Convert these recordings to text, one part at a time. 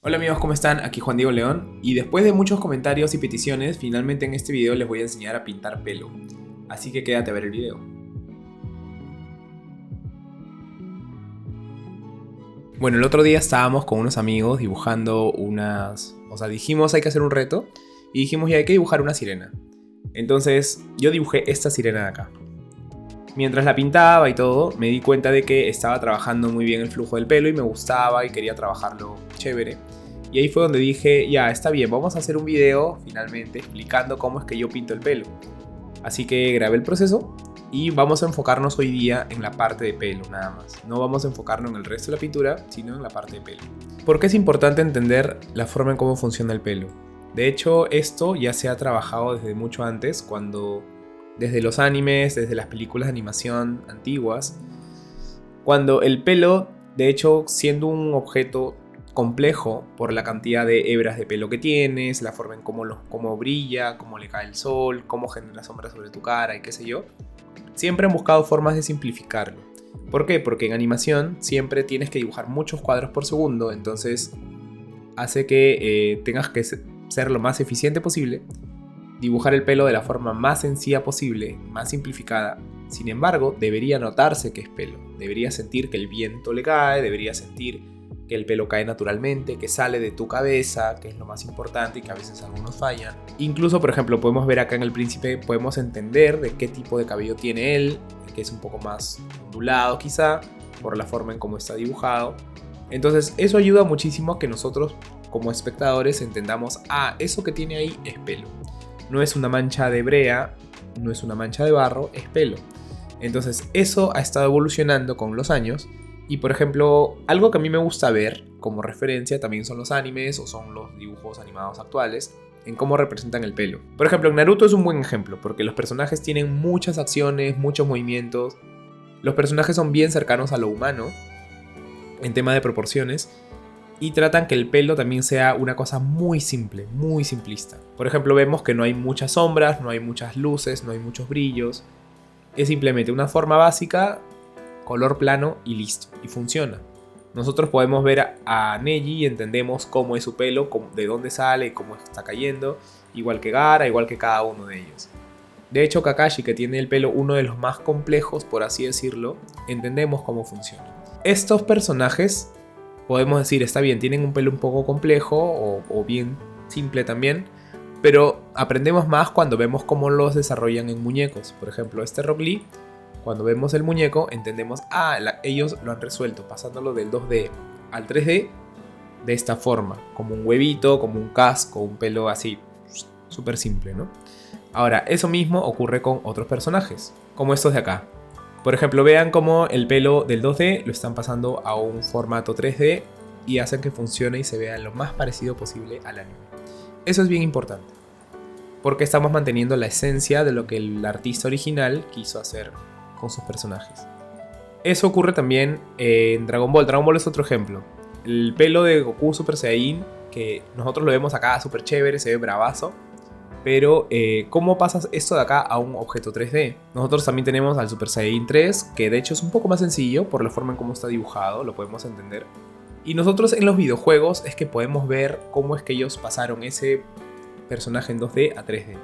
Hola amigos, ¿cómo están? Aquí Juan Diego León y después de muchos comentarios y peticiones, finalmente en este video les voy a enseñar a pintar pelo. Así que quédate a ver el video. Bueno, el otro día estábamos con unos amigos dibujando dijimos hay que hacer un reto y dijimos ya hay que dibujar una sirena. Entonces yo dibujé esta sirena de acá. Mientras la pintaba y todo, me di cuenta de que estaba trabajando muy bien el flujo del pelo y me gustaba y quería trabajarlo chévere. Y ahí fue donde dije, ya, está bien, vamos a hacer un video finalmente explicando cómo es que yo pinto el pelo. Así que grabé el proceso y vamos a enfocarnos hoy día en la parte de pelo nada más. No vamos a enfocarnos en el resto de la pintura, sino en la parte de pelo. ¿Por qué es importante entender la forma en cómo funciona el pelo? De hecho, esto ya se ha trabajado desde mucho antes, desde los animes, desde las películas de animación antiguas, cuando el pelo, de hecho, siendo un objeto complejo por la cantidad de hebras de pelo que tienes, la forma en cómo brilla, cómo le cae el sol, cómo genera sombras sobre tu cara y qué sé yo, siempre han buscado formas de simplificarlo. ¿Por qué? Porque en animación siempre tienes que dibujar muchos cuadros por segundo, entonces hace que tengas que ser lo más eficiente posible, dibujar el pelo de la forma más sencilla posible, más simplificada. Sin embargo, debería notarse que es pelo. Debería sentir que el viento le cae, debería sentir que el pelo cae naturalmente, que sale de tu cabeza, que es lo más importante y que a veces algunos fallan. Incluso, por ejemplo, podemos ver acá en el príncipe, podemos entender de qué tipo de cabello tiene él, que es un poco más ondulado quizá, por la forma en cómo está dibujado. Entonces, eso ayuda muchísimo a que nosotros, como espectadores, entendamos, eso que tiene ahí es pelo. No es una mancha de brea, no es una mancha de barro, es pelo. Entonces eso ha estado evolucionando con los años. Y por ejemplo, algo que a mí me gusta ver como referencia también son los animes o son los dibujos animados actuales en cómo representan el pelo. Por ejemplo, en Naruto es un buen ejemplo porque los personajes tienen muchas acciones, muchos movimientos. Los personajes son bien cercanos a lo humano en tema de proporciones. Y tratan que el pelo también sea una cosa muy simple, muy simplista. Por ejemplo, vemos que no hay muchas sombras, no hay muchas luces, no hay muchos brillos. Es simplemente una forma básica, color plano y listo. Y funciona. Nosotros podemos ver a Neji y entendemos cómo es su pelo, de dónde sale, cómo está cayendo. Igual que Gaara, igual que cada uno de ellos. De hecho, Kakashi, que tiene el pelo uno de los más complejos, por así decirlo, entendemos cómo funciona. Estos personajes, podemos decir, está bien, tienen un pelo un poco complejo o bien simple también, pero aprendemos más cuando vemos cómo los desarrollan en muñecos. Por ejemplo, este Rock Lee, cuando vemos el muñeco, entendemos, ellos lo han resuelto pasándolo del 2D al 3D de esta forma, como un huevito, como un casco, un pelo así, súper simple, ¿no? Ahora, eso mismo ocurre con otros personajes, como estos de acá. Por ejemplo, vean cómo el pelo del 2D lo están pasando a un formato 3D y hacen que funcione y se vea lo más parecido posible al anime. Eso es bien importante, porque estamos manteniendo la esencia de lo que el artista original quiso hacer con sus personajes. Eso ocurre también en Dragon Ball. Dragon Ball es otro ejemplo. El pelo de Goku Super Saiyan, que nosotros lo vemos acá súper chévere, se ve bravazo. Pero, ¿cómo pasas esto de acá a un objeto 3D? Nosotros también tenemos al Super Saiyan 3, que de hecho es un poco más sencillo por la forma en cómo está dibujado, lo podemos entender. Y nosotros en los videojuegos es que podemos ver cómo es que ellos pasaron ese personaje en 2D a 3D.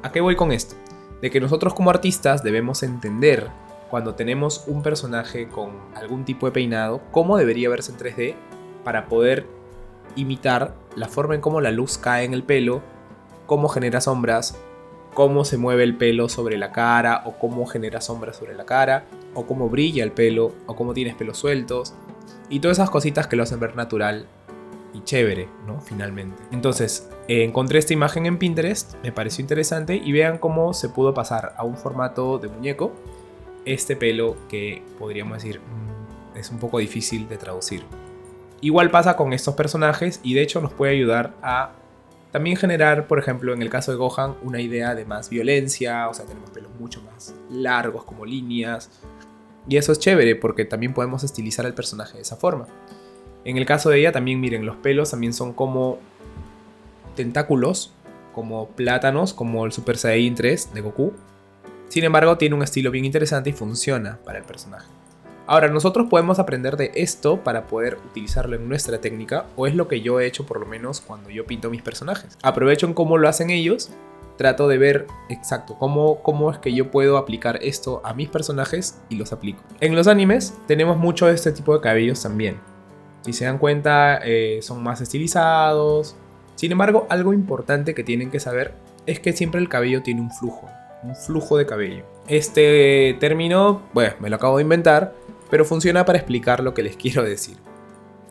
¿A qué voy con esto? De que nosotros como artistas debemos entender cuando tenemos un personaje con algún tipo de peinado, cómo debería verse en 3D para poder imitar la forma en cómo la luz cae en el pelo, cómo genera sombras, cómo se mueve el pelo sobre la cara o cómo genera sombras sobre la cara, o cómo brilla el pelo, o cómo tienes pelos sueltos, y todas esas cositas que lo hacen ver natural y chévere, ¿no? Finalmente. Entonces, encontré esta imagen en Pinterest, me pareció interesante y vean cómo se pudo pasar a un formato de muñeco este pelo que podríamos decir es un poco difícil de traducir. Igual pasa con estos personajes y de hecho nos puede ayudar a también generar, por ejemplo, en el caso de Gohan, una idea de más violencia, o sea, tenemos pelos mucho más largos como líneas. Y eso es chévere porque también podemos estilizar al personaje de esa forma. En el caso de ella también, miren, los pelos también son como tentáculos, como plátanos, como el Super Saiyan 3 de Goku. Sin embargo, tiene un estilo bien interesante y funciona para el personaje. Ahora, nosotros podemos aprender de esto para poder utilizarlo en nuestra técnica, o es lo que yo he hecho por lo menos cuando yo pinto mis personajes. Aprovecho en cómo lo hacen ellos, trato de ver exacto cómo es que yo puedo aplicar esto a mis personajes y los aplico. En los animes tenemos mucho de este tipo de cabellos también. Si se dan cuenta, son más estilizados. Sin embargo, algo importante que tienen que saber es que siempre el cabello tiene un flujo de cabello. Este término, bueno, me lo acabo de inventar, pero funciona para explicar lo que les quiero decir.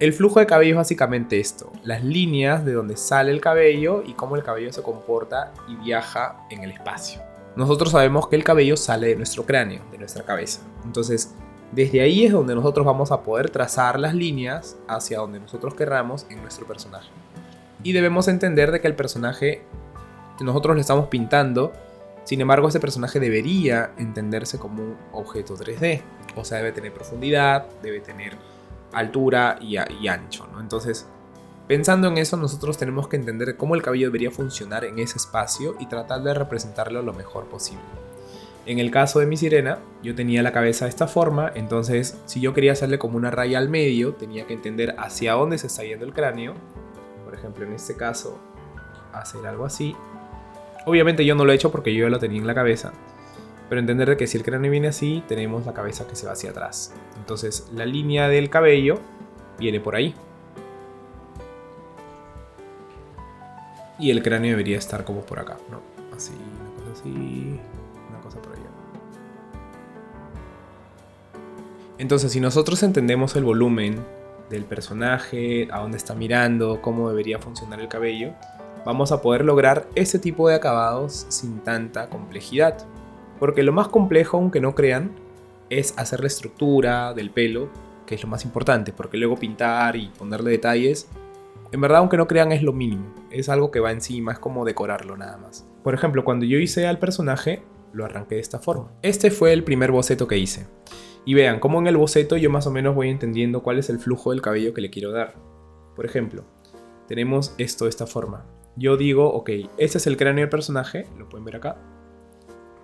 El flujo de cabello es básicamente esto, las líneas de donde sale el cabello y cómo el cabello se comporta y viaja en el espacio. Nosotros sabemos que el cabello sale de nuestro cráneo, de nuestra cabeza. Entonces, desde ahí es donde nosotros vamos a poder trazar las líneas hacia donde nosotros querramos en nuestro personaje. Y debemos entender de que el personaje que nosotros le estamos pintando, sin embargo, este personaje debería entenderse como un objeto 3D. O sea, debe tener profundidad, debe tener altura y ancho, ¿no? Entonces, pensando en eso, nosotros tenemos que entender cómo el cabello debería funcionar en ese espacio y tratar de representarlo lo mejor posible. En el caso de mi sirena, yo tenía la cabeza de esta forma, entonces si yo quería hacerle como una raya al medio, tenía que entender hacia dónde se está yendo el cráneo. Por ejemplo, en este caso, hacer algo así. Obviamente yo no lo he hecho porque yo ya lo tenía en la cabeza. Pero entender de que si el cráneo viene así, tenemos la cabeza que se va hacia atrás. Entonces la línea del cabello viene por ahí. Y el cráneo debería estar como por acá, ¿no? Así, una cosa por allá. Entonces si nosotros entendemos el volumen del personaje, a dónde está mirando, cómo debería funcionar el cabello, vamos a poder lograr ese tipo de acabados sin tanta complejidad. Porque lo más complejo, aunque no crean, es hacer la estructura del pelo, que es lo más importante, porque luego pintar y ponerle detalles, en verdad, aunque no crean, es lo mínimo. Es algo que va encima, es como decorarlo nada más. Por ejemplo, cuando yo hice al personaje, lo arranqué de esta forma. Este fue el primer boceto que hice. Y vean, cómo en el boceto yo más o menos voy entendiendo cuál es el flujo del cabello que le quiero dar. Por ejemplo, tenemos esto de esta forma. Yo digo, ok, este es el cráneo del personaje, lo pueden ver acá.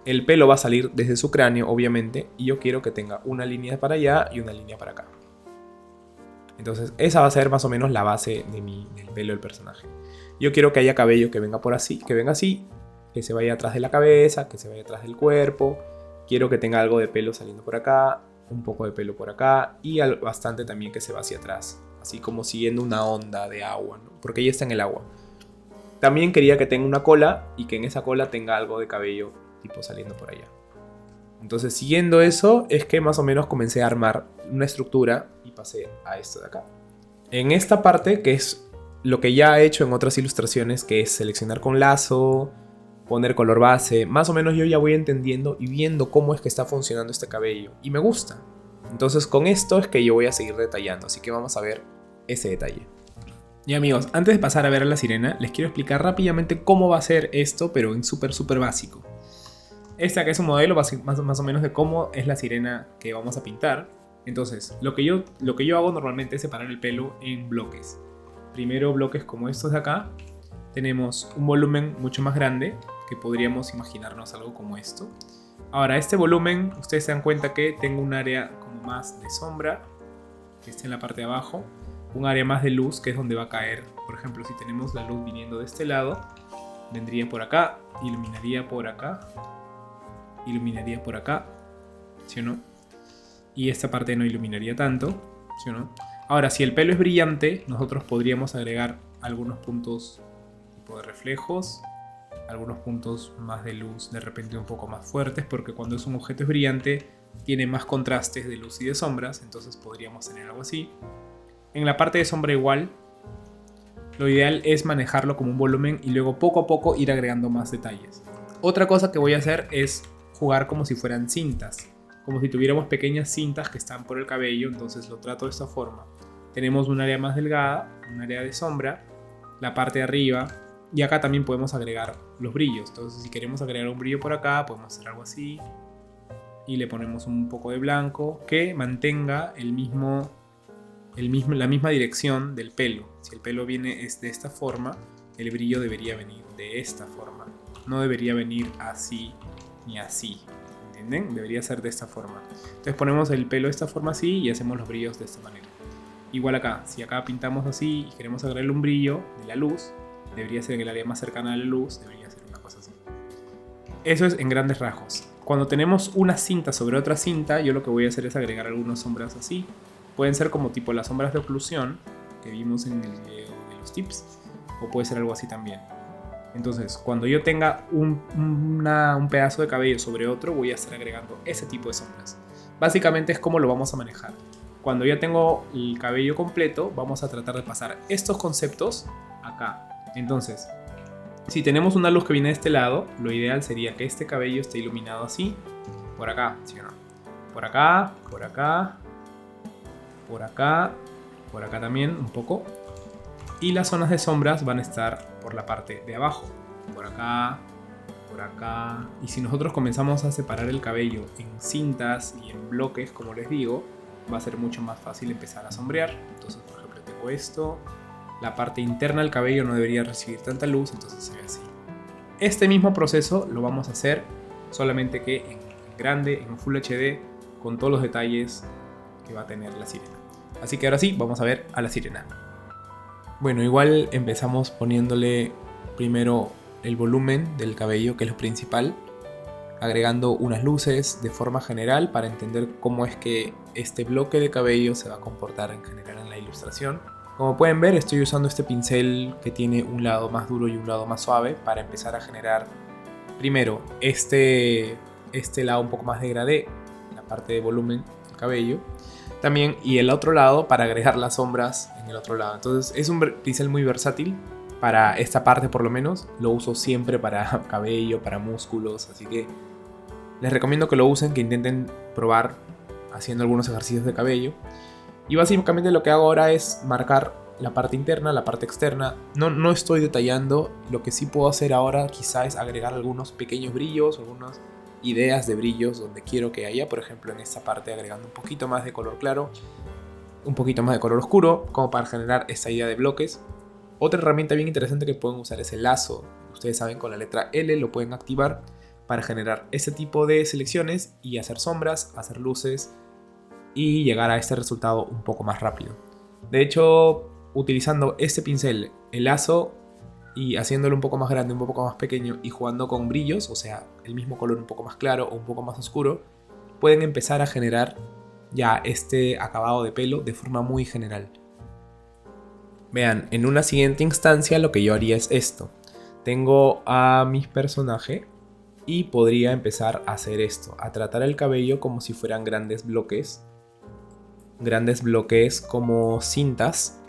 El pelo va a salir desde su cráneo, obviamente, y yo quiero que tenga una línea para allá y una línea para acá. Entonces, esa va a ser más o menos la base del pelo del personaje. Yo quiero que haya cabello que venga por así, que venga así, que se vaya atrás de la cabeza, que se vaya atrás del cuerpo. Quiero que tenga algo de pelo saliendo por acá, un poco de pelo por acá y bastante también que se va hacia atrás, así como siguiendo una onda de agua, ¿no? Porque ella está en el agua. También quería que tenga una cola y que en esa cola tenga algo de cabello tipo saliendo por allá. Entonces, siguiendo eso, es que más o menos comencé a armar una estructura y pasé a esto de acá. En esta parte, que es lo que ya he hecho en otras ilustraciones, que es seleccionar con lazo, poner color base, más o menos yo ya voy entendiendo y viendo cómo es que está funcionando este cabello. Y me gusta. Entonces, con esto es que yo voy a seguir detallando. Así que vamos a ver ese detalle. Y amigos, antes de pasar a ver a la sirena, les quiero explicar rápidamente cómo va a ser esto, pero en súper básico. Este acá es un modelo más o menos de cómo es la sirena que vamos a pintar. Entonces, lo que yo hago normalmente es separar el pelo en bloques. Primero bloques como estos de acá. Tenemos un volumen mucho más grande, que podríamos imaginarnos algo como esto. Ahora, este volumen, ustedes se dan cuenta que tengo un área como más de sombra, que está en la parte de abajo. Un área más de luz, que es donde va a caer. Por ejemplo, si tenemos la luz viniendo de este lado, vendría por acá, iluminaría por acá, iluminaría por acá, ¿sí o no? Y esta parte no iluminaría tanto, ¿sí o no? Ahora, si el pelo es brillante, nosotros podríamos agregar algunos puntos tipo de reflejos, algunos puntos más de luz de repente un poco más fuertes, porque cuando es un objeto es brillante, tiene más contrastes de luz y de sombras, entonces podríamos tener algo así. En la parte de sombra igual, lo ideal es manejarlo como un volumen y luego poco a poco ir agregando más detalles. Otra cosa que voy a hacer es jugar como si fueran cintas, como si tuviéramos pequeñas cintas que están por el cabello, entonces lo trato de esta forma. Tenemos un área más delgada, un área de sombra, la parte de arriba, y acá también podemos agregar los brillos. Entonces si queremos agregar un brillo por acá, podemos hacer algo así, y le ponemos un poco de blanco que mantenga la misma dirección del pelo. Si el pelo viene de esta forma, el brillo debería venir de esta forma, no debería venir así ni así, ¿entienden? Debería ser de esta forma. Entonces ponemos el pelo de esta forma así y hacemos los brillos de esta manera. Igual acá, si acá pintamos así y queremos agregarle un brillo de la luz, debería ser en el área más cercana a la luz, debería ser una cosa así. Eso es en grandes rasgos. Cuando tenemos una cinta sobre otra cinta, yo lo que voy a hacer es agregar algunas sombras así. Pueden ser como tipo las sombras de oclusión que vimos en el video de los tips, o puede ser algo así también. Entonces, cuando yo tenga un pedazo de cabello sobre otro, voy a estar agregando ese tipo de sombras. Básicamente es como lo vamos a manejar. Cuando ya tengo el cabello completo, vamos a tratar de pasar estos conceptos acá. Entonces, si tenemos una luz que viene de este lado, lo ideal sería que este cabello esté iluminado así, por acá, ¿sí o no? Por acá, por acá, por acá, por acá también un poco. Y las zonas de sombras van a estar por la parte de abajo, por acá, por acá. Y si nosotros comenzamos a separar el cabello en cintas y en bloques, como les digo, va a ser mucho más fácil empezar a sombrear. Entonces, por ejemplo, tengo esto. La parte interna del cabello no debería recibir tanta luz, entonces se ve así. Este mismo proceso lo vamos a hacer, solamente que en grande, en Full HD, con todos los detalles que va a tener la sirena. Así que ahora sí, vamos a ver a la sirena. Bueno, igual empezamos poniéndole primero el volumen del cabello, que es lo principal, agregando unas luces de forma general para entender cómo es que este bloque de cabello se va a comportar en general en la ilustración. Como pueden ver, estoy usando este pincel que tiene un lado más duro y un lado más suave para empezar a generar primero este lado un poco más degradé, la parte de volumen del cabello también, y el otro lado para agregar las sombras en el otro lado. Entonces es un pincel muy versátil. Para esta parte por lo menos lo uso siempre para cabello, para músculos, así que les recomiendo que lo usen, que intenten probar haciendo algunos ejercicios de cabello. Y básicamente lo que hago ahora es marcar la parte interna, la parte externa. No estoy detallando. Lo que sí puedo hacer ahora quizá es agregar algunos pequeños brillos, algunas ideas de brillos donde quiero que haya. Por ejemplo, en esta parte agregando un poquito más de color claro, un poquito más de color oscuro, como para generar esta idea de bloques. Otra herramienta bien interesante que pueden usar es el lazo. Ustedes saben, con la letra L lo pueden activar para generar este tipo de selecciones y hacer sombras, hacer luces y llegar a este resultado un poco más rápido. De hecho, utilizando este pincel, el lazo, y haciéndolo un poco más grande, un poco más pequeño y jugando con brillos, o sea, el mismo color un poco más claro o un poco más oscuro, pueden empezar a generar ya este acabado de pelo de forma muy general. Vean, en una siguiente instancia lo que yo haría es esto. Tengo a mi personaje y podría empezar a hacer esto, a tratar el cabello como si fueran grandes bloques como cintas,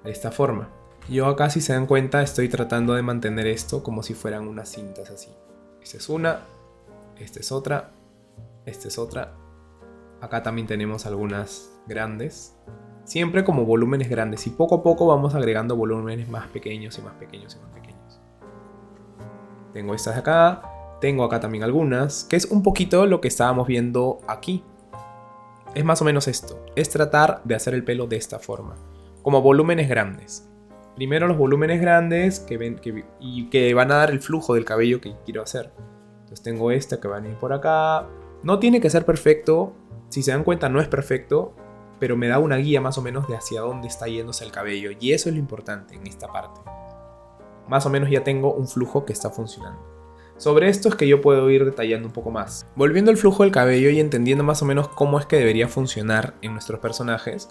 de esta forma. Yo acá, si se dan cuenta, estoy tratando de mantener esto como si fueran unas cintas así. Esta es una, esta es otra, esta es otra. Acá también tenemos algunas grandes, siempre como volúmenes grandes, y poco a poco vamos agregando volúmenes más pequeños y más pequeños y más pequeños. Tengo estas de acá, tengo acá también algunas, que es un poquito lo que estábamos viendo aquí. Es más o menos esto, es tratar de hacer el pelo de esta forma, como volúmenes grandes. Primero los volúmenes grandes que van a dar el flujo del cabello que quiero hacer. Entonces tengo esta que van a ir por acá. No tiene que ser perfecto, si se dan cuenta no es perfecto, pero me da una guía más o menos de hacia dónde está yéndose el cabello, y eso es lo importante en esta parte. Más o menos ya tengo un flujo que está funcionando. Sobre esto es que yo puedo ir detallando un poco más. Volviendo al flujo del cabello y entendiendo más o menos cómo es que debería funcionar en nuestros personajes,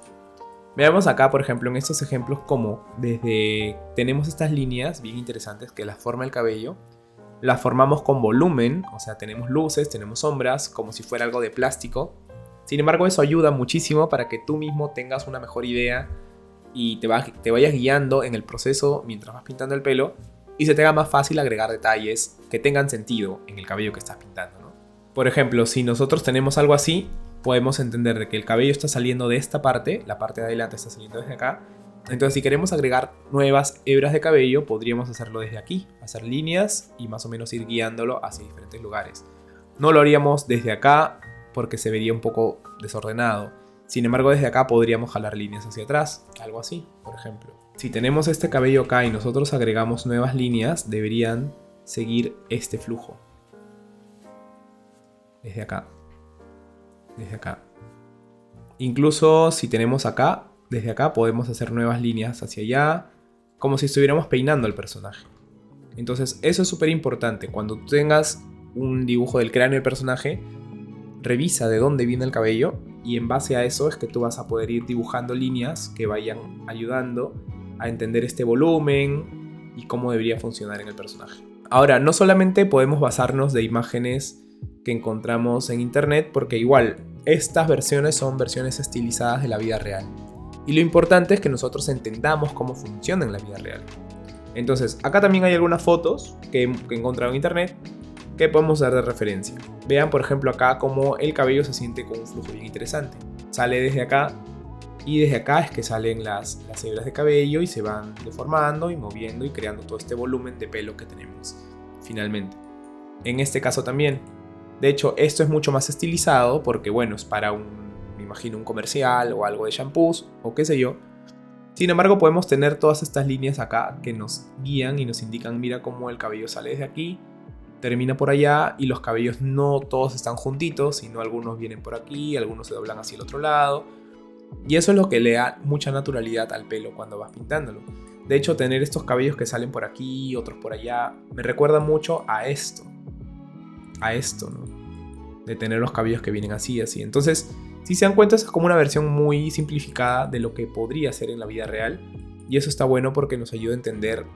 veamos acá, por ejemplo, en estos ejemplos cómo tenemos estas líneas bien interesantes que las forma el cabello. Las formamos con volumen, o sea, tenemos luces, tenemos sombras, como si fuera algo de plástico. Sin embargo, eso ayuda muchísimo para que tú mismo tengas una mejor idea y te vayas guiando en el proceso mientras vas pintando el pelo, y se te haga más fácil agregar detalles que tengan sentido en el cabello que estás pintando, ¿no? Por ejemplo, si nosotros tenemos algo así, podemos entender de que el cabello está saliendo de esta parte, la parte de adelante está saliendo desde acá. Entonces, si queremos agregar nuevas hebras de cabello, podríamos hacerlo desde aquí, hacer líneas y más o menos ir guiándolo hacia diferentes lugares. No lo haríamos desde acá porque se vería un poco desordenado. Sin embargo, desde acá podríamos jalar líneas hacia atrás, algo así, por ejemplo. Si tenemos este cabello acá y nosotros agregamos nuevas líneas, deberían seguir este flujo. desde acá, desde acá. Incluso si tenemos acá, desde acá podemos hacer nuevas líneas hacia allá, como si estuviéramos peinando al personaje. Entonces eso es súper importante. Cuando tú tengas un dibujo del cráneo del personaje, revisa de dónde viene el cabello y en base a eso es que tú vas a poder ir dibujando líneas que vayan ayudando a entender este volumen y cómo debería funcionar en el personaje. Ahora, no solamente podemos basarnos de imágenes que encontramos en internet, porque igual estas versiones son versiones estilizadas de la vida real. Y lo importante es que nosotros entendamos cómo funciona en la vida real. Entonces, acá también hay algunas fotos que he encontrado en internet que podemos dar de referencia. Vean, por ejemplo, acá cómo el cabello se siente con un flujo bien interesante. Sale desde acá y desde acá es que salen las hebras de cabello y se van deformando y moviendo y creando todo este volumen de pelo que tenemos finalmente. En este caso también. De hecho, esto es mucho más estilizado porque, bueno, es para me imagino, un comercial o algo de shampoos o qué sé yo. Sin embargo, podemos tener todas estas líneas acá que nos guían y nos indican, mira cómo el cabello sale desde aquí, termina por allá y los cabellos no todos están juntitos, sino algunos vienen por aquí, algunos se doblan hacia el otro lado. Y eso es lo que le da mucha naturalidad al pelo cuando vas pintándolo. De hecho, tener estos cabellos que salen por aquí, otros por allá, me recuerda mucho a esto. A esto, ¿no? De tener los cabellos que vienen así, así. Entonces, si se dan cuenta, es como una versión muy simplificada de lo que podría ser en la vida real. Y eso está bueno porque nos ayuda a entender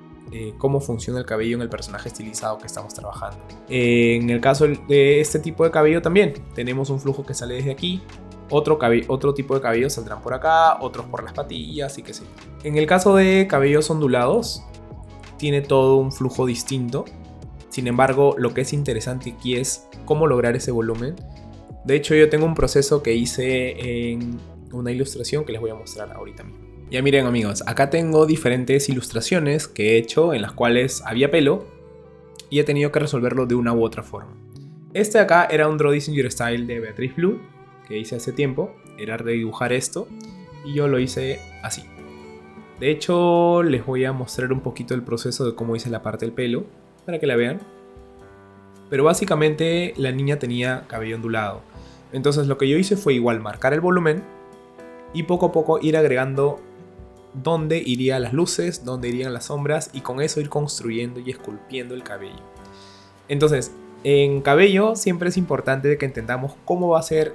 cómo funciona el cabello en el personaje estilizado que estamos trabajando. En el caso de este tipo de cabello también, tenemos un flujo que sale desde aquí. Otro tipo de cabello saldrán por acá, otros por las patillas y qué sé yo. En el caso de cabellos ondulados, tiene todo un flujo distinto. Sin embargo, lo que es interesante aquí es cómo lograr ese volumen. De hecho, yo tengo un proceso que hice en una ilustración que les voy a mostrar ahorita mismo. Ya miren, amigos, acá tengo diferentes ilustraciones que he hecho en las cuales había pelo y he tenido que resolverlo de una u otra forma. Este de acá era un Draw This in Your Style de Beatriz Blue que hice hace tiempo. Era redibujar esto y yo lo hice así. De hecho, les voy a mostrar un poquito el proceso de cómo hice la parte del pelo para que la vean. Pero básicamente la niña tenía cabello ondulado. Entonces lo que yo hice fue igual marcar el volumen y poco a poco ir agregando dónde irían las luces, dónde irían las sombras y con eso ir construyendo y esculpiendo el cabello. Entonces, en cabello siempre es importante que entendamos cómo va a ser,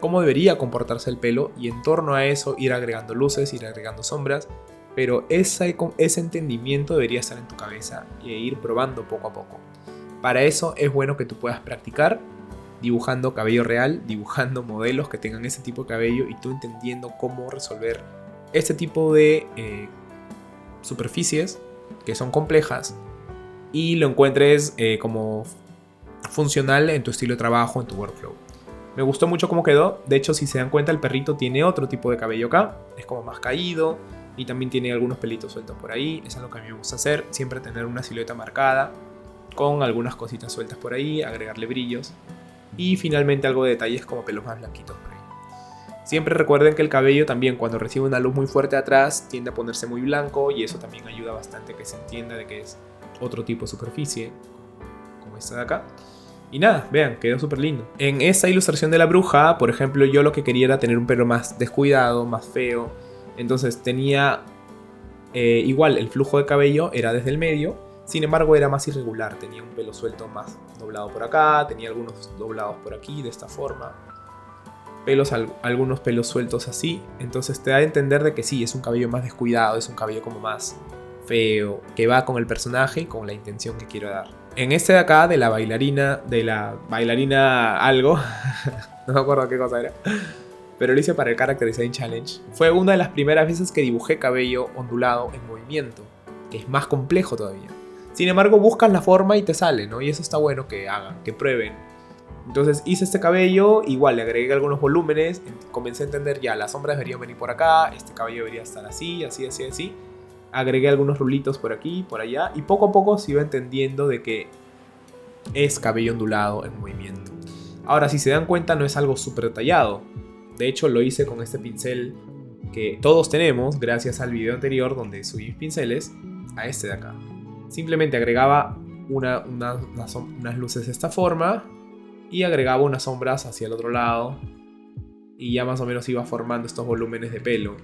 cómo debería comportarse el pelo y en torno a eso ir agregando luces, ir agregando sombras, pero ese entendimiento debería estar en tu cabeza e ir probando poco a poco. Para eso es bueno que tú puedas practicar dibujando cabello real, dibujando modelos que tengan ese tipo de cabello y tú entendiendo cómo resolver este tipo de superficies que son complejas y lo encuentres como funcional en tu estilo de trabajo, en tu workflow. Me gustó mucho cómo quedó. De hecho, si se dan cuenta, el perrito tiene otro tipo de cabello acá. Es como más caído y también tiene algunos pelitos sueltos por ahí. Eso es lo que a mí me gusta hacer, siempre tener una silueta marcada con algunas cositas sueltas por ahí, agregarle brillos y finalmente algo de detalles como pelos más blanquitos por ahí. Siempre recuerden que el cabello también cuando recibe una luz muy fuerte atrás tiende a ponerse muy blanco y eso también ayuda bastante a que se entienda de que es otro tipo de superficie como esta de acá. Y nada, vean, quedó súper lindo. En esta ilustración de la bruja, por ejemplo, yo lo que quería era tener un pelo más descuidado, más feo. Entonces tenía igual el flujo de cabello era desde el medio. Sin embargo era más irregular, tenía un pelo suelto más doblado por acá, tenía algunos doblados por aquí de esta forma, algunos pelos sueltos así, entonces te da a entender de que sí, es un cabello más descuidado, es un cabello como más feo, que va con el personaje y con la intención que quiero dar. En este de acá, de la bailarina algo, no me acuerdo qué cosa era, pero lo hice para el Character Design Challenge, fue una de las primeras veces que dibujé cabello ondulado en movimiento, que es más complejo todavía. Sin embargo, buscas la forma y te sale, ¿no? Y eso está bueno que hagan, que prueben. Entonces hice este cabello, igual le agregué algunos volúmenes, comencé a entender ya, las sombras deberían venir por acá, este cabello debería estar así, así, así, así. Agregué algunos rulitos por aquí, por allá, y poco a poco se iba entendiendo de que es cabello ondulado en movimiento. Ahora, si se dan cuenta, no es algo súper detallado. De hecho, lo hice con este pincel que todos tenemos, gracias al video anterior donde subí mis pinceles, a este de acá. Simplemente agregaba unas luces de esta forma y agregaba unas sombras hacia el otro lado y ya más o menos iba formando estos volúmenes de pelo.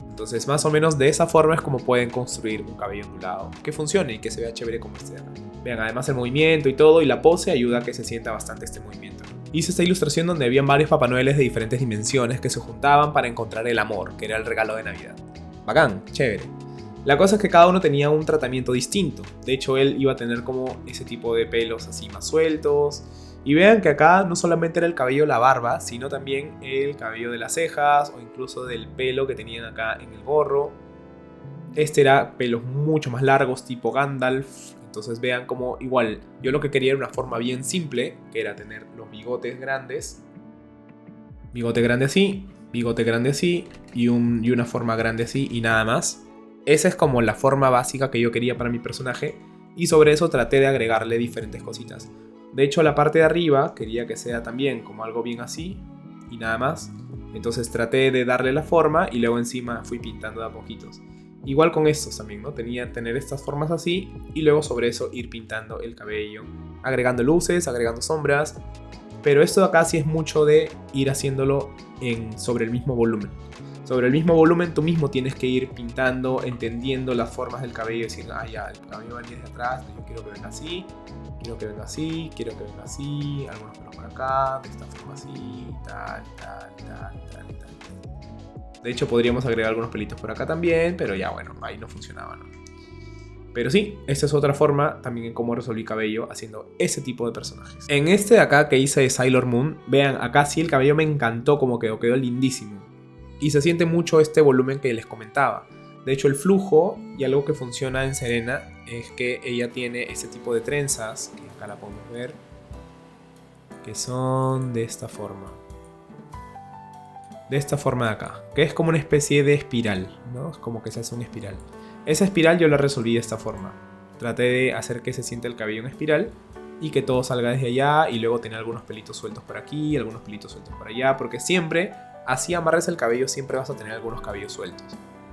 Entonces más o menos de esa forma es como pueden construir un cabello ondulado que funcione y que se vea chévere como este de acá. Vean, además el movimiento y todo y la pose ayuda a que se sienta bastante este movimiento. Hice esta ilustración donde habían varios Papá Noeles de diferentes dimensiones que se juntaban para encontrar el amor, que era el regalo de Navidad. Bacán, chévere. La cosa es que cada uno tenía un tratamiento distinto. De hecho, él iba a tener como ese tipo de pelos así más sueltos. Y vean que acá no solamente era el cabello de la barba, sino también el cabello de las cejas o incluso del pelo que tenían acá en el gorro. Este era pelos mucho más largos, tipo Gandalf. Entonces vean como igual, yo lo que quería era una forma bien simple, que era tener los bigotes grandes. Bigote grande así, bigote grande así y una forma grande así y nada más. Esa es como la forma básica que yo quería para mi personaje y sobre eso traté de agregarle diferentes cositas. De hecho, la parte de arriba quería que sea también como algo bien así y nada más. Entonces traté de darle la forma y luego encima fui pintando de a poquitos. Igual con estos también, ¿no? Tenía que tener estas formas así y luego sobre eso ir pintando el cabello, agregando luces, agregando sombras. Pero esto de acá sí es mucho de ir haciéndolo sobre el mismo volumen. Sobre el mismo volumen tú mismo tienes que ir pintando, entendiendo las formas del cabello y decir, ah ya, el cabello va a venir desde atrás, yo quiero que venga así, quiero que venga así, quiero que venga así, algunos pelos por acá, de esta forma así, tal. De hecho podríamos agregar algunos pelitos por acá también, pero ya bueno, ahí no funcionaba, ¿no? Pero sí, esta es otra forma también en cómo resolví cabello haciendo ese tipo de personajes. En este de acá que hice de Sailor Moon, vean, acá sí el cabello me encantó como quedó lindísimo. Y se siente mucho este volumen que les comentaba. De hecho el flujo y algo que funciona en Serena es que ella tiene este tipo de trenzas, que acá la podemos ver, que son de esta forma. De esta forma de acá, que es como una especie de espiral, ¿no? Es como que se hace una espiral. Esa espiral yo la resolví de esta forma. Traté de hacer que se sienta el cabello en espiral y que todo salga desde allá y luego tener algunos pelitos sueltos por aquí, algunos pelitos sueltos por allá, porque siempre, así amarres el cabello, siempre vas a tener algunos cabellos sueltos.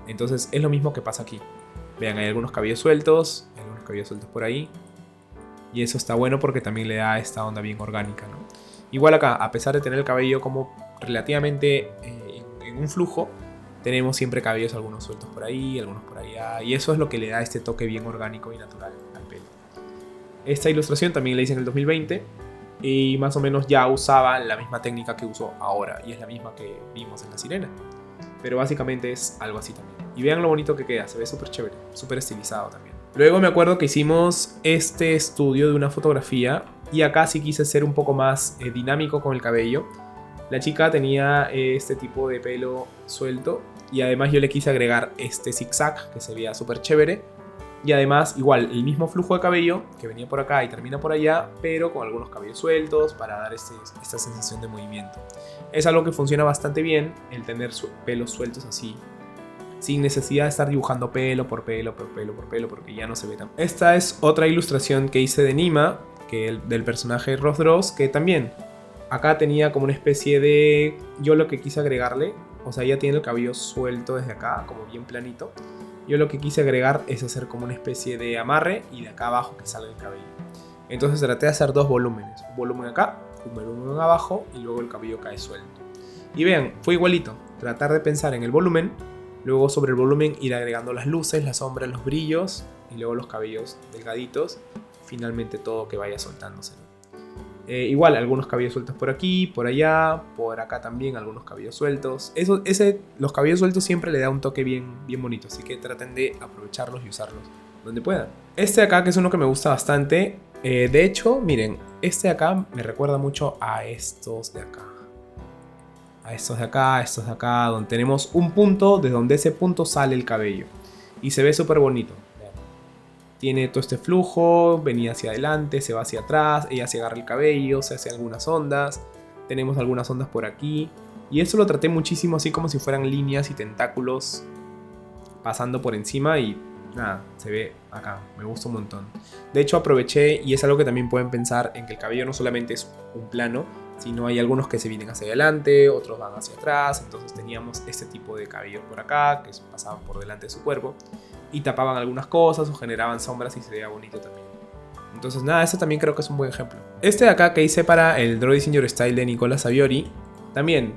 Entonces es lo mismo que pasa aquí. Vean, hay algunos cabellos sueltos por ahí. Y eso está bueno porque también le da esta onda bien orgánica, ¿no? Igual acá, a pesar de tener el cabello como relativamente en un flujo, tenemos siempre cabellos algunos sueltos por ahí, algunos por allá. Y eso es lo que le da este toque bien orgánico y natural al pelo. Esta ilustración también la hice en el 2020. Y más o menos ya usaba la misma técnica que uso ahora. Y es la misma que vimos en La Sirena. Pero básicamente es algo así también. Y vean lo bonito que queda, se ve súper chévere, súper estilizado también. Luego me acuerdo que hicimos este estudio de una fotografía. Y acá sí quise ser un poco más dinámico con el cabello. La chica tenía este tipo de pelo suelto. Y además yo le quise agregar este zigzag que se veía súper chévere. Y además igual el mismo flujo de cabello que venía por acá y termina por allá, pero con algunos cabellos sueltos para dar esta sensación de movimiento. Es algo que funciona bastante bien, el tener pelos sueltos así, sin necesidad de estar dibujando pelo por pelo, porque ya no se ve tan. Esta es otra ilustración que hice de Nima, del personaje Ross Dross, que también acá tenía como una especie de... Yo lo que quise agregarle, o sea, ella tiene el cabello suelto desde acá, como bien planito. Yo lo que quise agregar es hacer como una especie de amarre y de acá abajo que salga el cabello. Entonces traté de hacer dos volúmenes. Un volumen acá, un volumen abajo y luego el cabello cae suelto. Y vean, fue igualito. Tratar de pensar en el volumen, luego sobre el volumen ir agregando las luces, las sombras, los brillos y luego los cabellos delgaditos. Finalmente todo que vaya soltándose. Igual, algunos cabellos sueltos por aquí, por allá, por acá también algunos cabellos sueltos. Los cabellos sueltos siempre le da un toque bien bonito, así que traten de aprovecharlos y usarlos donde puedan. Este de acá, que es uno que me gusta bastante. De hecho, miren, este de acá me recuerda mucho a estos de acá. A estos de acá, donde tenemos un punto, de donde ese punto sale el cabello. Y se ve súper bonito. Tiene todo este flujo, venía hacia adelante, se va hacia atrás, ella se agarra el cabello, se hace algunas ondas, tenemos algunas ondas por aquí. Y esto lo traté muchísimo así como si fueran líneas y tentáculos pasando por encima y nada, se ve acá, me gusta un montón. De hecho aproveché, y es algo que también pueden pensar, en que el cabello no solamente es un plano, sino hay algunos que se vienen hacia adelante, otros van hacia atrás, entonces teníamos este tipo de cabello por acá, que pasaban por delante de su cuerpo. Y tapaban algunas cosas o generaban sombras y se veía bonito también. Entonces nada, este también creo que es un buen ejemplo. Este de acá que hice para el Draw This In Your Style de Nicola Saviori, también,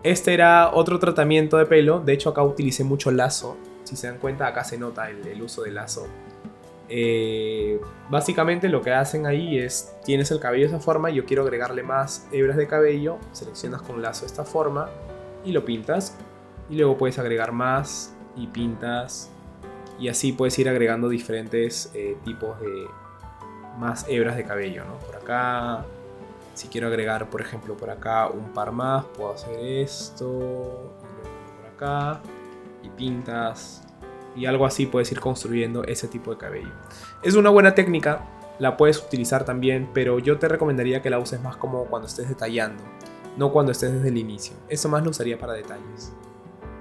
este era otro tratamiento de pelo. De hecho acá utilicé mucho lazo. Si se dan cuenta, acá se nota el uso del lazo. Básicamente lo que hacen ahí es, tienes el cabello de esa forma y yo quiero agregarle más hebras de cabello, seleccionas con lazo esta forma y lo pintas, y luego puedes agregar más y pintas, y así puedes ir agregando diferentes tipos de más hebras de cabello, ¿no? Por acá, si quiero agregar por ejemplo por acá un par más, puedo hacer esto, y luego por acá y pintas. Y algo así puedes ir construyendo ese tipo de cabello. Es una buena técnica, la puedes utilizar también, pero yo te recomendaría que la uses más como cuando estés detallando, no cuando estés desde el inicio. Eso más lo usaría para detalles.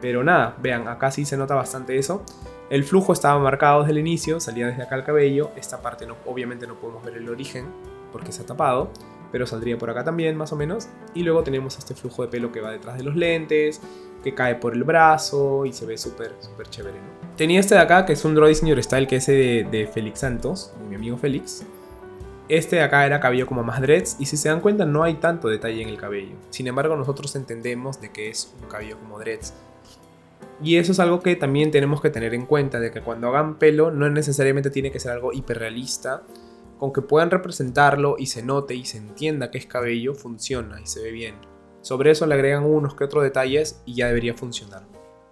Pero nada, vean, acá sí se nota bastante eso. El flujo estaba marcado desde el inicio, salía desde acá el cabello. Esta parte no, obviamente no podemos ver el origen porque está tapado, pero saldría por acá también más o menos. Y luego tenemos este flujo de pelo que va detrás de los lentes, que cae por el brazo y se ve súper chévere, ¿no? Tenía este de acá que es un Draw This In Your Style, que es de Félix Santos, de mi amigo Félix. Este de acá era cabello como más dreads, y si se dan cuenta no hay tanto detalle en el cabello. Sin embargo nosotros entendemos de que es un cabello como dreads. Y eso es algo que también tenemos que tener en cuenta, de que cuando hagan pelo no necesariamente tiene que ser algo hiperrealista. Con que puedan representarlo y se note y se entienda que es cabello, funciona y se ve bien. Sobre eso le agregan unos que otros detalles y ya debería funcionar.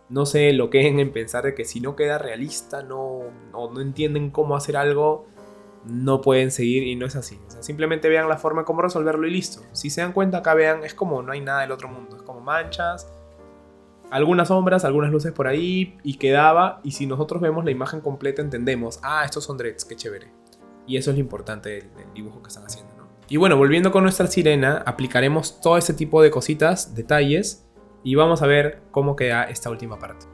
No se loqueen en pensar de que si no queda realista o no entienden cómo hacer algo, no pueden seguir, y no es así. O sea, simplemente vean la forma de cómo resolverlo y listo. Si se dan cuenta acá, vean, es como no hay nada del otro mundo. Es como manchas, algunas sombras, algunas luces por ahí y quedaba. Y si nosotros vemos la imagen completa entendemos, estos son dreads, qué chévere. Y eso es lo importante del dibujo que están haciendo, ¿no? Y bueno, volviendo con nuestra sirena, aplicaremos todo ese tipo de cositas, detalles, y vamos a ver cómo queda esta última parte.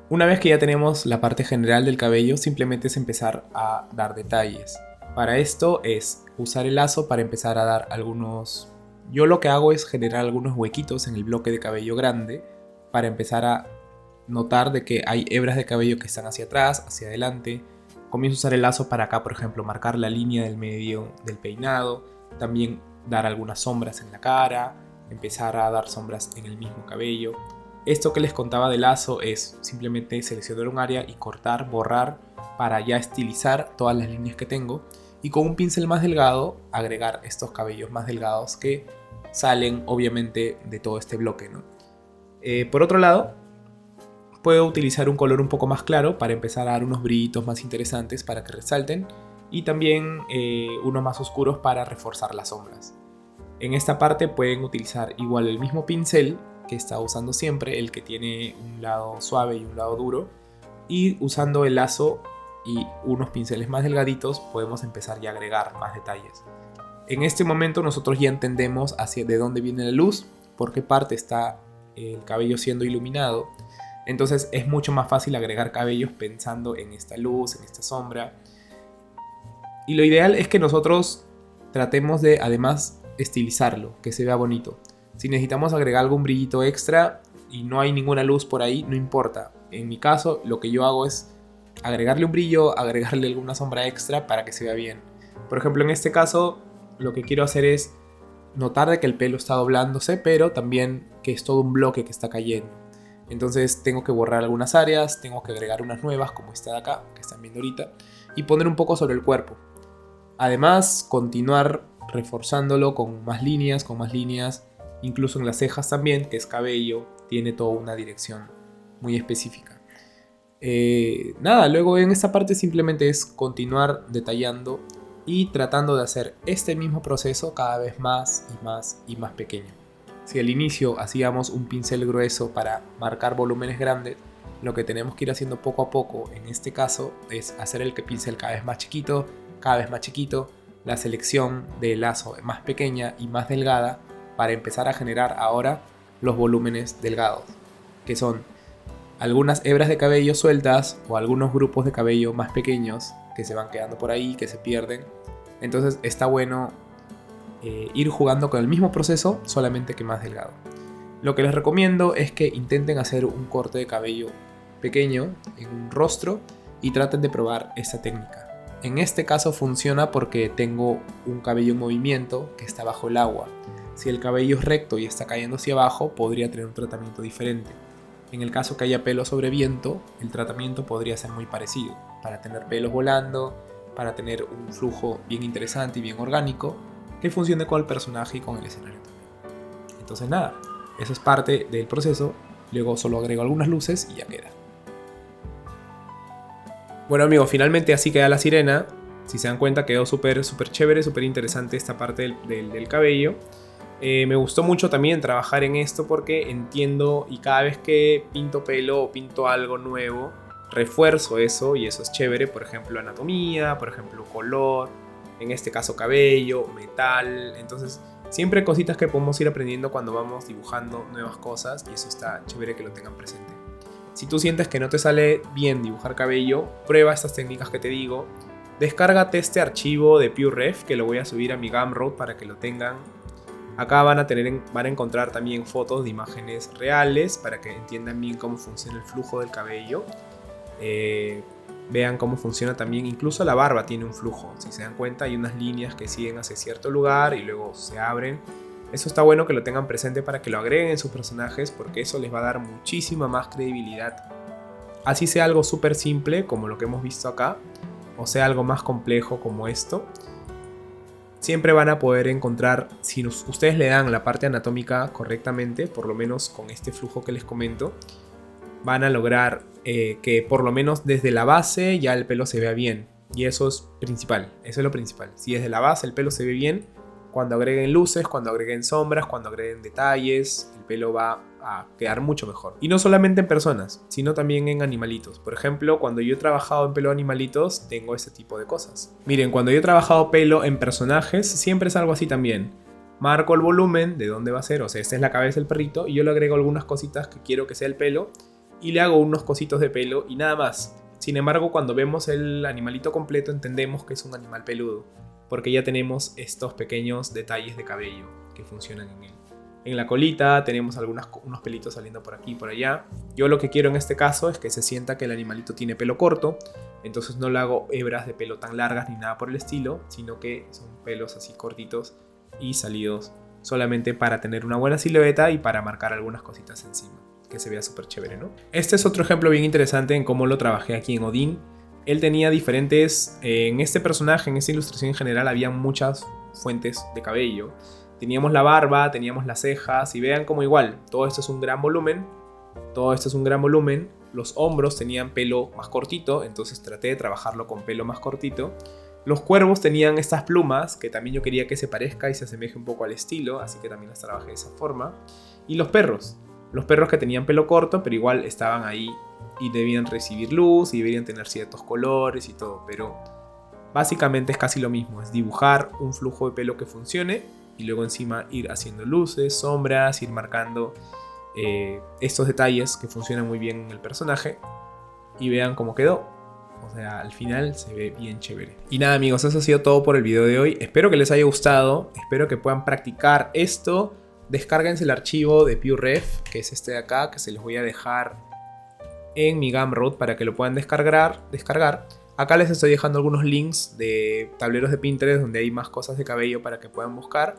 Una vez que ya tenemos la parte general del cabello, simplemente es empezar a dar detalles. Para esto es usar el lazo para empezar a dar algunos... Yo lo que hago es generar algunos huequitos en el bloque de cabello grande para empezar a notar de que hay hebras de cabello que están hacia atrás, hacia adelante. Comienzo a usar el lazo para acá, por ejemplo, marcar la línea del medio del peinado, también dar algunas sombras en la cara, empezar a dar sombras en el mismo cabello. Esto que les contaba del lazo es simplemente seleccionar un área y cortar, borrar para ya estilizar todas las líneas que tengo, y con un pincel más delgado agregar estos cabellos más delgados que salen obviamente de todo este bloque, ¿no? Por otro lado, puedo utilizar un color un poco más claro para empezar a dar unos brillitos más interesantes para que resalten, y también unos más oscuros para reforzar las sombras. En esta parte pueden utilizar igual el mismo pincel que está usando siempre, el que tiene un lado suave y un lado duro, y usando el lazo y unos pinceles más delgaditos podemos empezar ya a agregar más detalles. En este momento nosotros ya entendemos hacia de dónde viene la luz, por qué parte está el cabello siendo iluminado. Entonces es mucho más fácil agregar cabellos pensando en esta luz, en esta sombra. Y lo ideal es que nosotros tratemos de además estilizarlo, que se vea bonito. Si necesitamos agregar algún brillito extra y no hay ninguna luz por ahí, no importa. En mi caso lo que yo hago es agregarle un brillo, agregarle alguna sombra extra para que se vea bien. Por ejemplo, en este caso lo que quiero hacer es notar de que el pelo está doblándose, pero también que es todo un bloque que está cayendo. Entonces tengo que borrar algunas áreas, tengo que agregar unas nuevas como esta de acá, que están viendo ahorita, y poner un poco sobre el cuerpo. Además, continuar reforzándolo con más líneas, incluso en las cejas también, que es cabello, tiene toda una dirección muy específica. Luego en esta parte simplemente es continuar detallando y tratando de hacer este mismo proceso cada vez más y más pequeño. Si al inicio hacíamos un pincel grueso para marcar volúmenes grandes, lo que tenemos que ir haciendo poco a poco en este caso es hacer el pincel cada vez más chiquito, la selección del lazo más pequeña y más delgada para empezar a generar ahora los volúmenes delgados, que son algunas hebras de cabello sueltas o algunos grupos de cabello más pequeños que se van quedando por ahí, que se pierden. Entonces está bueno ir jugando con el mismo proceso, solamente que más delgado. Lo que les recomiendo es que intenten hacer un corte de cabello pequeño en un rostro y traten de probar esta técnica. En este caso funciona porque tengo un cabello en movimiento que está bajo el agua. Si el cabello es recto y está cayendo hacia abajo, podría tener un tratamiento diferente. En el caso que haya pelo sobre viento, el tratamiento podría ser muy parecido, para tener pelos volando, para tener un flujo bien interesante y bien orgánico, que funcione con el personaje y con el escenario también. Entonces nada, eso es parte del proceso, luego solo agrego algunas luces y ya queda. Bueno amigos, finalmente así queda la sirena. Si se dan cuenta quedó súper chévere, súper interesante esta parte del cabello. Me gustó mucho también trabajar en esto porque entiendo y cada vez que pinto pelo o pinto algo nuevo, refuerzo eso y eso es chévere. Por ejemplo anatomía, por ejemplo color, en este caso cabello, metal. Entonces siempre cositas que podemos ir aprendiendo cuando vamos dibujando nuevas cosas y eso está chévere que lo tengan presente. Si tú sientes que no te sale bien dibujar cabello, prueba estas técnicas que te digo. Descárgate este archivo de PureRef que lo voy a subir a mi Gumroad para que lo tengan. Acá van a encontrar también fotos de imágenes reales para que entiendan bien cómo funciona el flujo del cabello. Vean cómo funciona también, incluso la barba tiene un flujo. Si se dan cuenta hay unas líneas que siguen hacia cierto lugar y luego se abren. Eso está bueno que lo tengan presente para que lo agreguen en sus personajes porque eso les va a dar muchísima más credibilidad. Así sea algo súper simple como lo que hemos visto acá o sea algo más complejo como esto. Siempre van a poder encontrar, si ustedes le dan la parte anatómica correctamente, por lo menos con este flujo que les comento, van a lograr que por lo menos desde la base ya el pelo se vea bien. Y eso es principal, eso es lo principal. Si desde la base el pelo se ve bien, cuando agreguen luces, cuando agreguen sombras, cuando agreguen detalles, el pelo va a quedar mucho mejor. Y no solamente en personas, sino también en animalitos. Por ejemplo, cuando yo he trabajado en pelo de animalitos, tengo ese tipo de cosas. Miren, cuando yo he trabajado pelo en personajes, siempre es algo así también. Marco el volumen de dónde va a ser, o sea, esta es la cabeza del perrito, y yo le agrego algunas cositas que quiero que sea el pelo, y le hago unos cositos de pelo y nada más. Sin embargo, cuando vemos el animalito completo, entendemos que es un animal peludo, porque ya tenemos estos pequeños detalles de cabello que funcionan en él. En la colita tenemos unos pelitos saliendo por aquí y por allá. Yo lo que quiero en este caso es que se sienta que el animalito tiene pelo corto, entonces no le hago hebras de pelo tan largas ni nada por el estilo, sino que son pelos así cortitos y salidos solamente para tener una buena silueta y para marcar algunas cositas encima, que se vea súper chévere, ¿no? Este es otro ejemplo bien interesante en cómo lo trabajé aquí en Odin. Él tenía diferentes, en este personaje, en esta ilustración en general, había muchas fuentes de cabello. Teníamos la barba, teníamos las cejas, y vean como igual, todo esto es un gran volumen, los hombros tenían pelo más cortito, entonces traté de trabajarlo con pelo más cortito. Los cuervos tenían estas plumas, que también yo quería que se parezca y se asemeje un poco al estilo, así que también las trabajé de esa forma. Y los perros que tenían pelo corto, pero igual estaban ahí y debían recibir luz y deberían tener ciertos colores y todo, pero básicamente es casi lo mismo, es dibujar un flujo de pelo que funcione y luego encima ir haciendo luces, sombras, ir marcando estos detalles que funcionan muy bien en el personaje y vean cómo quedó. O sea, al final se ve bien chévere. Y nada amigos, eso ha sido todo por el video de hoy. Espero que les haya gustado, espero que puedan practicar esto. Descárguense el archivo de PureRef, que es este de acá, que se los voy a dejar en mi Gumroad para que lo puedan descargar. Acá les estoy dejando algunos links de tableros de Pinterest donde hay más cosas de cabello para que puedan buscar.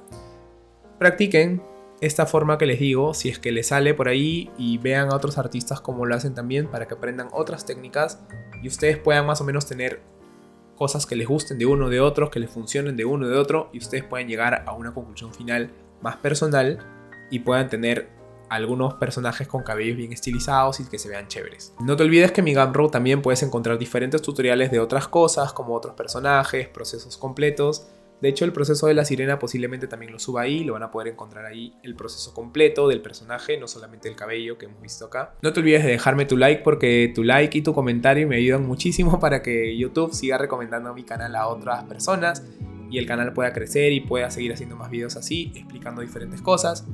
Practiquen esta forma que les digo, si es que les sale por ahí, y vean a otros artistas cómo lo hacen también para que aprendan otras técnicas y ustedes puedan más o menos tener cosas que les gusten de uno o de otros, que les funcionen de uno o de otro, y ustedes puedan llegar a una conclusión final más personal y puedan tener algunos personajes con cabellos bien estilizados y que se vean chéveres. No te olvides que en mi Gumroad también puedes encontrar diferentes tutoriales de otras cosas, como otros personajes, procesos completos. De hecho, el proceso de la sirena posiblemente también lo suba ahí, lo van a poder encontrar ahí el proceso completo del personaje, no solamente el cabello que hemos visto acá. No te olvides de dejarme tu like porque tu like y tu comentario me ayudan muchísimo para que YouTube siga recomendando mi canal a otras personas y el canal pueda crecer y pueda seguir haciendo más videos así, explicando diferentes cosas.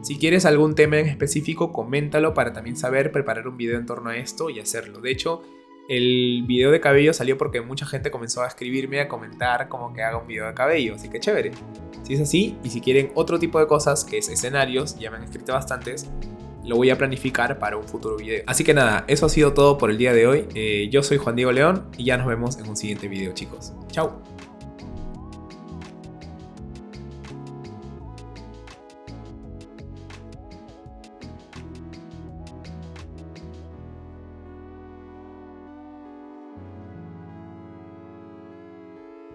Si quieres algún tema en específico, coméntalo para también saber preparar un video en torno a esto y hacerlo. De hecho, el video de cabello salió porque mucha gente comenzó a escribirme, a comentar como que haga un video de cabello, así que chévere. Si es así, y si quieren otro tipo de cosas, que es escenarios, ya me han escrito bastantes, lo voy a planificar para un futuro video. Así que nada, eso ha sido todo por el día de hoy. Yo soy Juan Diego León y ya nos vemos en un siguiente video, chicos. Chao.